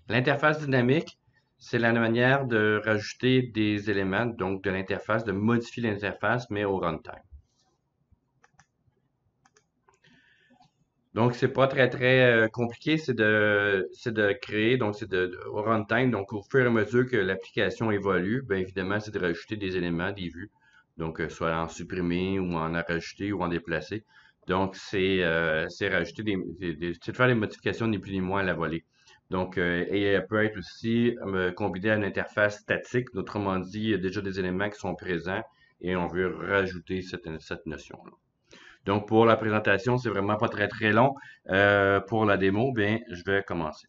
L'interface dynamique, c'est la manière de rajouter des éléments, donc de l'interface, de modifier l'interface, mais au runtime. Donc, c'est pas très compliqué, c'est de créer, donc au runtime, donc au fur et à mesure que l'application évolue, bien évidemment, c'est de rajouter des éléments, des vues, donc soit en supprimer ou en rajouter ou en déplacer. Donc, c'est rajouter c'est de faire des modifications ni plus ni moins à la volée. Donc, et elle peut être aussi combinée à une interface statique, autrement dit, il y a déjà des éléments qui sont présents et on veut rajouter cette notion-là. Donc, pour la présentation, c'est vraiment pas très très long. Pour la démo, bien, je vais commencer.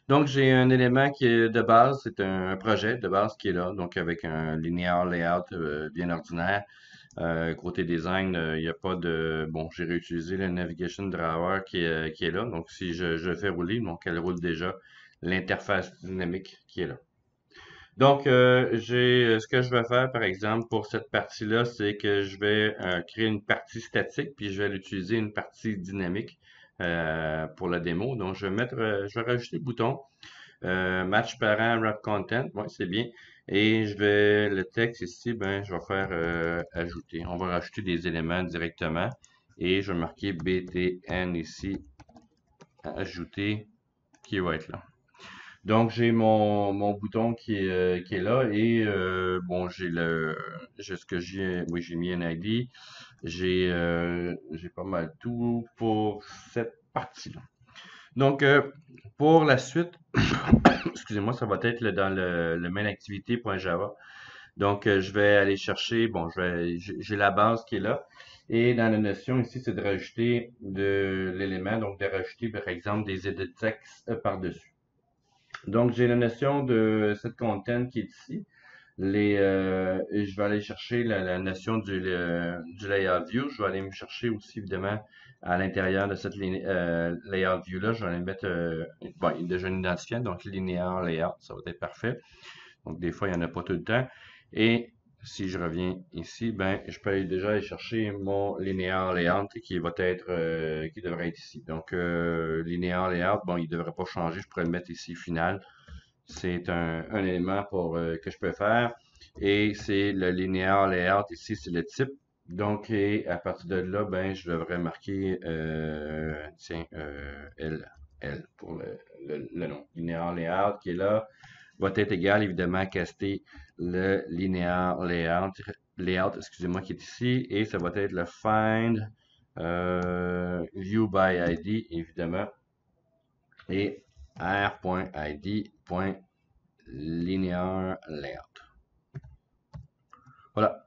Donc, j'ai un élément qui est de base, c'est un projet de base qui est là, donc avec un linéaire layout bien ordinaire. Côté design, il n'y a pas de... Bon, j'ai réutilisé le Navigation Driver qui est là. Donc, si je le fais rouler, donc elle roule déjà l'interface dynamique qui est là. Donc, ce que je vais faire, par exemple, pour cette partie-là, c'est que je vais créer une partie statique, puis je vais l'utiliser une partie dynamique pour la démo. Donc, je vais rajouter le bouton Match parent wrap content. Oui, c'est bien. Et le texte ici, ben, je vais faire ajouter. On va rajouter des éléments directement. Et je vais marquer BTN ici, ajouter, qui va être là. Donc, j'ai mon bouton qui est là et bon, j'ai ce que j'ai, oui, j'ai mis un ID. J'ai pas mal tout pour cette partie-là. Donc, pour la suite, excusez-moi, ça va être dans le main activité.java. Donc, je vais aller chercher, bon, j'ai la base qui est là. Et dans la notion ici, c'est de rajouter de l'élément, donc de rajouter, par exemple, des edit textes par-dessus. Donc, j'ai la notion de cette content qui est ici. Et je vais aller chercher la notion du layout view. Je vais aller me chercher aussi, évidemment, à l'intérieur de cette layout view-là, je vais aller mettre, bon, il est déjà un identifiant, donc linéaire layout, ça va être parfait. Donc, des fois, il n'y en a pas tout le temps. Et si je reviens ici, ben, je peux déjà aller chercher mon linéaire layout qui devrait être ici. Donc, linéaire layout, bon, il ne devrait pas changer. Je pourrais le mettre ici final. C'est un élément que je peux faire. Et c'est le linéaire layout ici, c'est le type. Donc, et à partir de là, ben, je devrais marquer, tiens, L pour le nom. Linéaire layout qui est là va être égal évidemment à caster le linéaire layout, excusez-moi, qui est ici. Et ça va être le find view by ID, évidemment. Et r.id.linear layout. Voilà.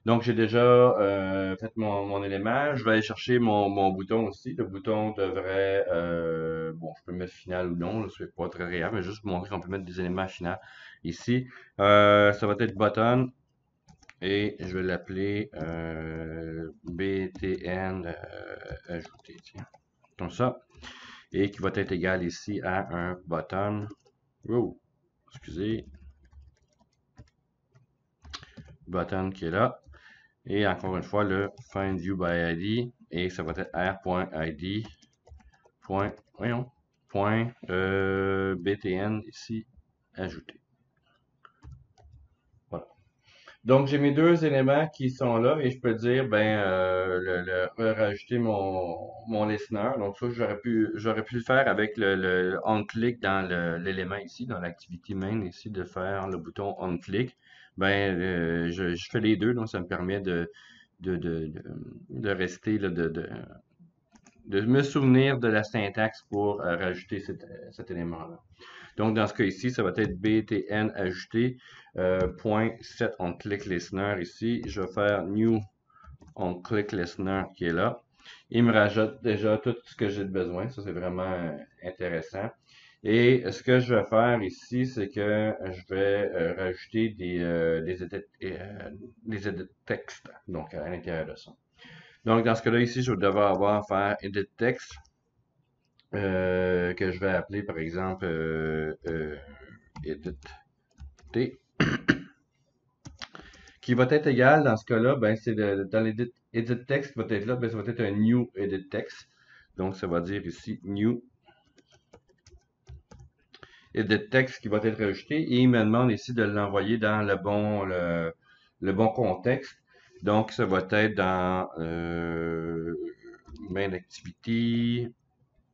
Donc, j'ai déjà fait mon élément. Je vais aller chercher mon bouton aussi. Le bouton devrait, bon, je peux mettre final ou non, c'est pas très réel, mais juste pour montrer qu'on peut mettre des éléments finaux ici. Ça va être button et je vais l'appeler BTN ajouté, tiens, comme ça. Et qui va être égal ici à un button. Oh, excusez, button qui est là. Et encore une fois, le find view by ID. Et ça va être r.id. Voyons, point btn ici, ajouté. Voilà. Donc, j'ai mes deux éléments qui sont là et je peux dire, ben, rajouter mon listener. Donc, ça, j'aurais pu le faire avec le on-click dans l'élément ici, dans l'activité main ici, de faire le bouton on-click. Ben, je fais les deux, donc ça me permet de, de, de, de rester, là, de me souvenir de la syntaxe pour rajouter cet élément-là. Donc, dans ce cas ici, ça va être btn ajouté, point set on click listener ici. Je vais faire new on click listener qui est là. Il me rajoute déjà tout ce que j'ai besoin. Ça, c'est vraiment intéressant. Et ce que je vais faire ici, c'est que je vais rajouter des edit textes, donc à l'intérieur de ça. Donc, dans ce cas-là, ici, je vais devoir avoir faire edit text, que je vais appeler, par exemple, edit t, qui va être égal, dans ce cas-là, ben, dans l'edit edit text va être là, ben, ça va être un new edit text. Donc, ça va dire ici new edit text qui va être ajouté et il me demande ici de l'envoyer dans le bon contexte. Donc, ça va être dans main activity,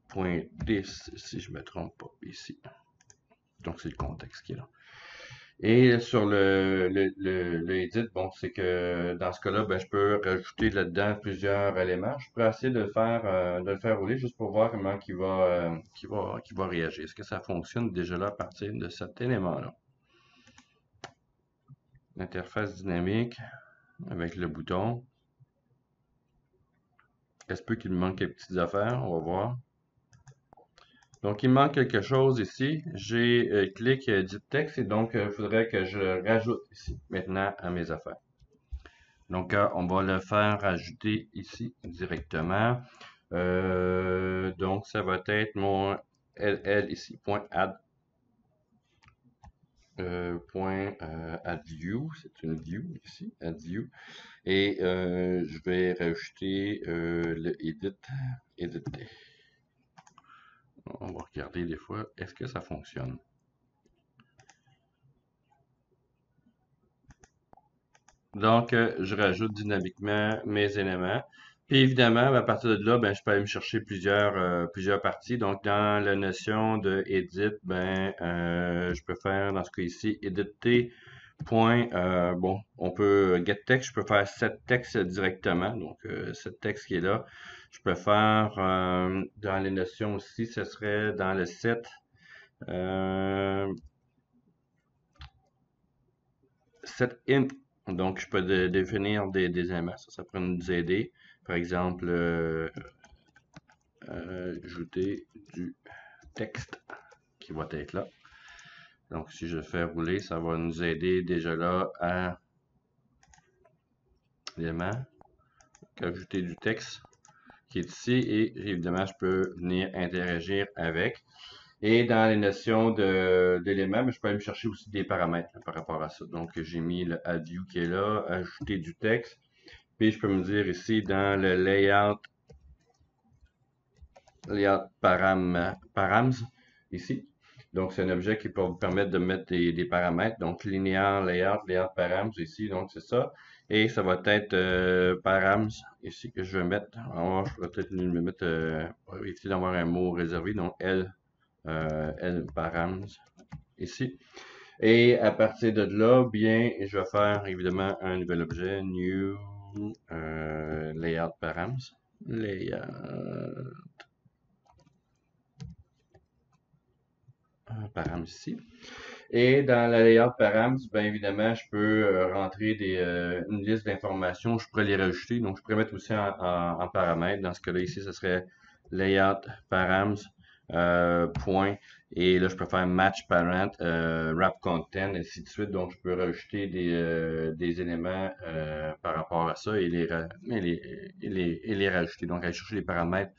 point 10, si je me trompe pas, ici. Donc, c'est le contexte qui est là. Et sur le edit, bon, c'est que dans ce cas-là, ben, je peux rajouter là-dedans plusieurs éléments. Je peux essayer de le faire rouler juste pour voir comment qu'il va réagir. Est-ce que ça fonctionne déjà là à partir de cet élément-là? L'interface dynamique avec le bouton. Est-ce peut qu'il me manque quelques petites affaires? On va voir. Donc, il me manque quelque chose ici. J'ai clic Edit texte et donc il faudrait que je le rajoute ici maintenant à mes affaires. Donc, on va le faire rajouter ici directement. Donc, ça va être mon LL ici, point add, add view, c'est une view ici, add view. Et je vais rajouter le edit. On va regarder des fois, est-ce que ça fonctionne? Donc, je rajoute dynamiquement mes éléments. Puis évidemment, à partir de là, ben, je peux aller me chercher plusieurs parties. Donc, dans la notion de edit, ben, je peux faire dans ce cas ici, editer. Point, bon, on peut get text, je peux faire set text directement. Donc, set text qui est là. Je peux faire dans les notions aussi, ce serait dans le set. Set int. Donc, je peux définir des éléments. Ça pourrait nous aider. Par exemple, ajouter du texte qui va être là. Donc, si je fais rouler, ça va nous aider déjà là à l'élément, ajouter du texte qui est ici et évidemment, je peux venir interagir avec. Et dans les notions d'éléments, je peux aller me chercher aussi des paramètres par rapport à ça. Donc, j'ai mis le add view qui est là, ajouter du texte. Puis, je peux me dire ici dans le layout params, ici. Donc, c'est un objet qui peut vous permettre de mettre des paramètres. Donc, linéaire, layout params ici. Donc, c'est ça. Et ça va être params ici que je vais mettre. Alors, je vais peut-être me mettre, éviter d'avoir un mot réservé. Donc, L params ici. Et à partir de là, bien, je vais faire évidemment un nouvel objet, new layout params. Layout params ici. Et dans la layout params, bien évidemment, je peux rentrer une liste d'informations. Je pourrais les rajouter. Donc, je pourrais mettre aussi en paramètre. Dans ce cas-là, ici, ce serait layout params point. Et là, je peux faire match parent, wrap content, ainsi de suite. Donc, je peux rajouter des éléments par rapport à ça et les rajouter. Donc, aller chercher les paramètres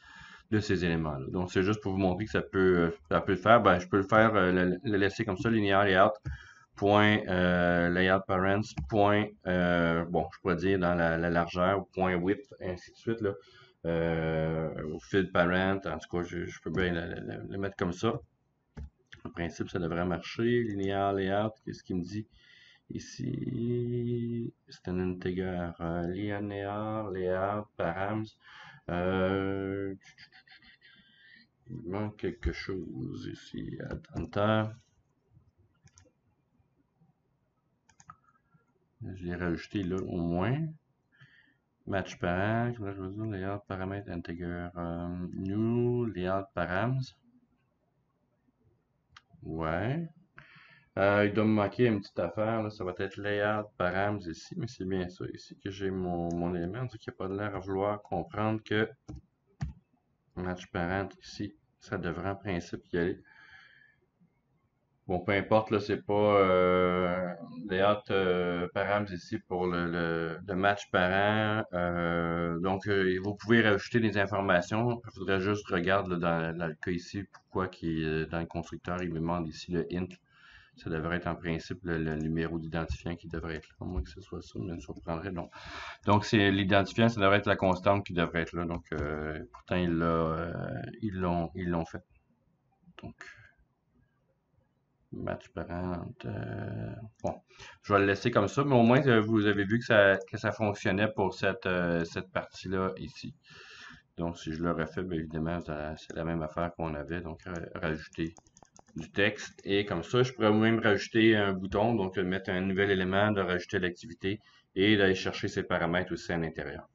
de ces éléments-là. Donc, c'est juste pour vous montrer que ça peut le faire. Ben, je peux le faire, le laisser comme ça, linéaire layout, point layout parents, point, bon, je pourrais dire dans la largeur, point width, ainsi de suite, là. Au field parent, en tout cas, je peux bien le mettre comme ça. En principe, ça devrait marcher. Linéaire layout, qu'est-ce qu'il me dit? Ici, c'est un integer. Linéaire layout params. Il manque quelque chose ici. Enter. Je l'ai rajouté là au moins. Match parent. Là, je veux dire layout paramètre integer. New layout params. Ouais. Il doit me manquer une petite affaire. Là. Ça va être layout params ici. Mais c'est bien ça ici que j'ai mon élément. Donc, il n'y a pas de l'air à vouloir comprendre que match parent ici, ça devrait en principe y aller. Bon, peu importe, là, c'est pas layout params ici pour le match parent. Donc, vous pouvez rajouter des informations. Il faudrait juste regarder là, dans le cas ici, pourquoi dans le constructeur, il me demande ici le int. Ça devrait être en principe le numéro d'identifiant qui devrait être là, à moins que ce soit ça, mais me surprendrait, non. Donc, c'est l'identifiant, ça devrait être la constante qui devrait être là. Donc, pourtant, ils l'ont fait. Donc, match parent. Bon, je vais le laisser comme ça, mais au moins, vous avez vu que ça fonctionnait pour cette partie-là ici. Donc, si je le refais, bien évidemment, c'est la même affaire qu'on avait. Donc, rajouter du texte. Et comme ça, je pourrais même rajouter un bouton, donc mettre un nouvel élément, de rajouter l'activité et d'aller chercher ces paramètres aussi à l'intérieur.